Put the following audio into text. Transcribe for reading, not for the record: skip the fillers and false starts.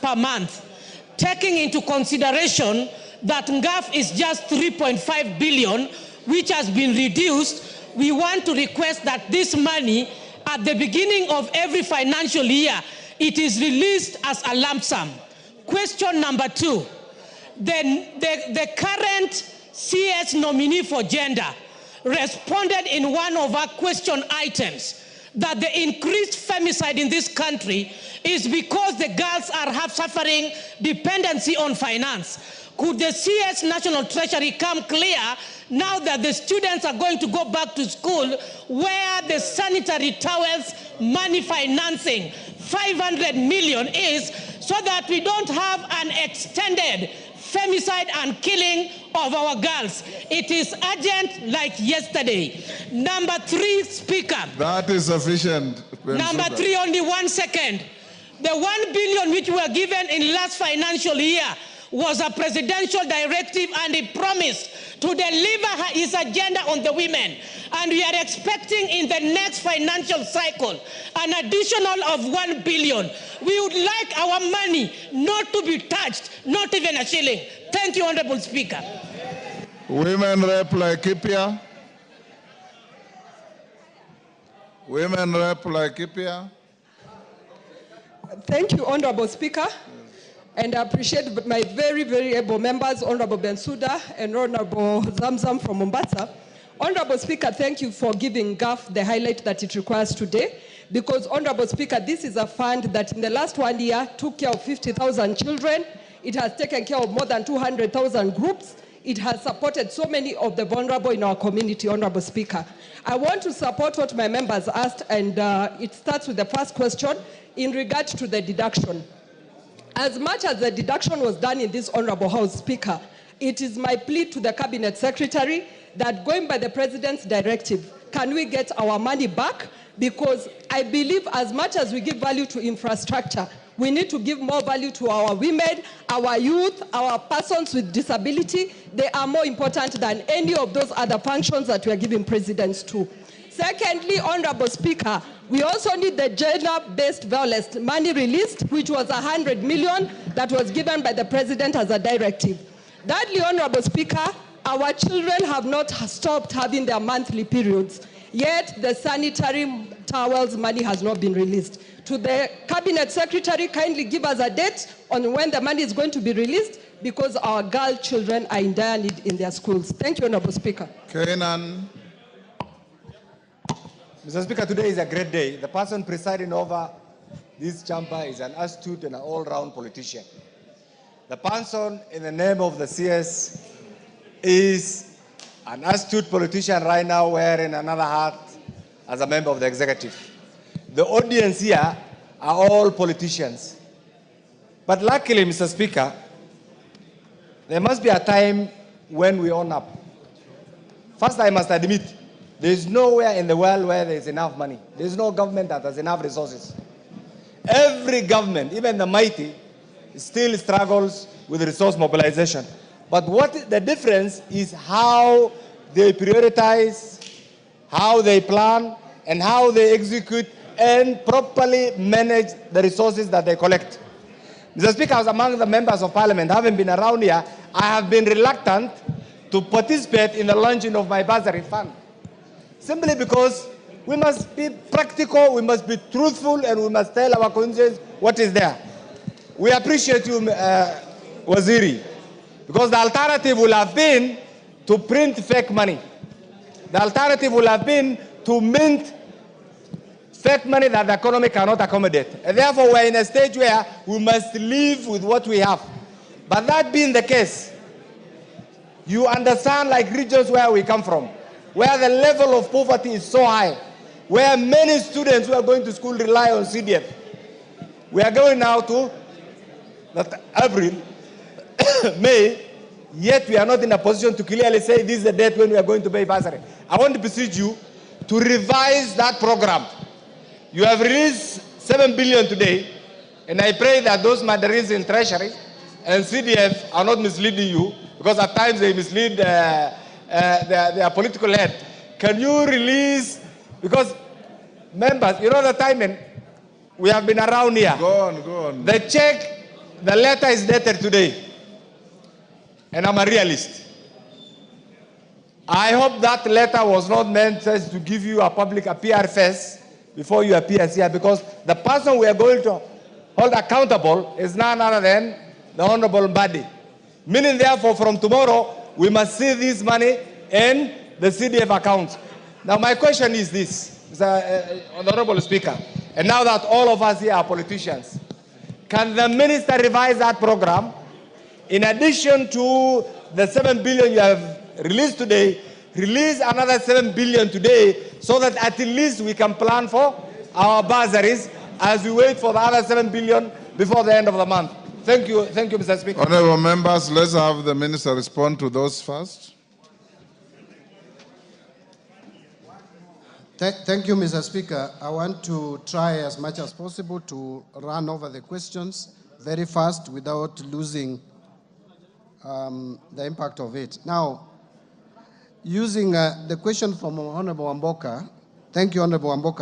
per month. Taking into consideration that NGAF is just 3.5 billion, which has been reduced, we want to request that this money, at the beginning of every financial year, it is released as a lump sum. Question number 2, the current CS nominee for gender responded in one of our question items that the increased femicide in this country is because the girls are suffering dependency on finance. Could the CS National Treasury come clear now that the students are going to go back to school, where the sanitary towels money financing 500 million is, so that we don't have an extended femicide and killing of our girls? It is urgent like yesterday. Number 3, Speaker. That is sufficient. Bensouda. Number 3, only 1 second. The 1 billion which were given in last financial year was a presidential directive, and he promised to deliver his agenda on the women. And we are expecting in the next financial cycle an additional of 1 billion. We would like our money not to be touched, not even a shilling. Thank you, Honorable Speaker. Women Rep Laikipia. Women Rep Laikipia. Thank you, Honorable Speaker. And I appreciate my very, very able members, Honorable Bensouda and Honorable Zamzam from Mombasa. Honorable Speaker, thank you for giving GAF the highlight that it requires today. Because, Honorable Speaker, this is a fund that in the last 1 year took care of 50,000 children. It has taken care of more than 200,000 groups. It has supported so many of the vulnerable in our community, Honorable Speaker. I want to support what my members asked, and it starts with the first question in regard to the deduction. As much as the deduction was done in this Honorable House, Speaker, it is my plea to the Cabinet Secretary that, going by the President's directive, can we get our money back? Because I believe as much as we give value to infrastructure, we need to give more value to our women, our youth, our persons with disability. They are more important than any of those other functions that we are giving presidents to. Secondly, Honorable Speaker, we also need the gender-based violence money released, which was 100 million that was given by the President as a directive. Thirdly, Honorable Speaker, our children have not stopped having their monthly periods, yet the sanitary towels money has not been released. To the Cabinet Secretary, kindly give us a date on when the money is going to be released, because our girl children are in dire need in their schools. Thank you, Honorable Speaker. Kenan. Mr. Speaker, today is a great day. The person presiding over this chamber is an astute and an all-round politician. The person in the name of the CS is an astute politician right now, wearing another hat as a member of the executive. The audience here are all politicians. But luckily, Mr. Speaker, there must be a time when we own up. First, I must admit, there is nowhere in the world where there is enough money. There is no government that has enough resources. Every government, even the mighty, still struggles with resource mobilization. But what the difference is how they prioritize, how they plan, and how they execute and properly manage the resources that they collect. Mr. Speaker, as among the members of parliament, having been around here, I have been reluctant to participate in the launching of my bursary fund. Simply because we must be practical, we must be truthful, and we must tell our constituents what is there. We appreciate you, Waziri, because the alternative will have been to print fake money. The alternative will have been to mint fake money that the economy cannot accommodate. And therefore, we're in a stage where we must live with what we have. But that being the case, you understand, like regions where we come from, where the level of poverty is so high, where many students who are going to school rely on CDF. We are going now to April, May, yet we are not in a position to clearly say this is the date when we are going to pay bursary. I want to beseech you to revise that program. You have released 7 billion today, and I pray that those mandarins in Treasury and CDF are not misleading you, because at times they mislead their political head. Can you release, because members, you know the timing, we have been around here. Go on. The check the letter is dated today, and I'm a realist. I hope that letter was not meant just to give you a public PR face before you appear here, because the person we are going to hold accountable is none other than the Honorable Mbadi. Meaning, therefore, from tomorrow, we must see this money in the CDF account. Now, my question is this, Mr. Honorable Speaker, and now that all of us here are politicians, can the minister revise that program in addition to the 7 billion you have released today, release another 7 billion today, so that at least we can plan for our bursaries as we wait for the other 7 billion before the end of the month? Thank you, Mr. Speaker. Honorable members, let's have the minister respond to those first. Thank you, Mr. Speaker. I want to try as much as possible to run over the questions very fast without losing the impact of it. Now, using the question from Honorable Wamboka, thank you, Honorable Wamboka.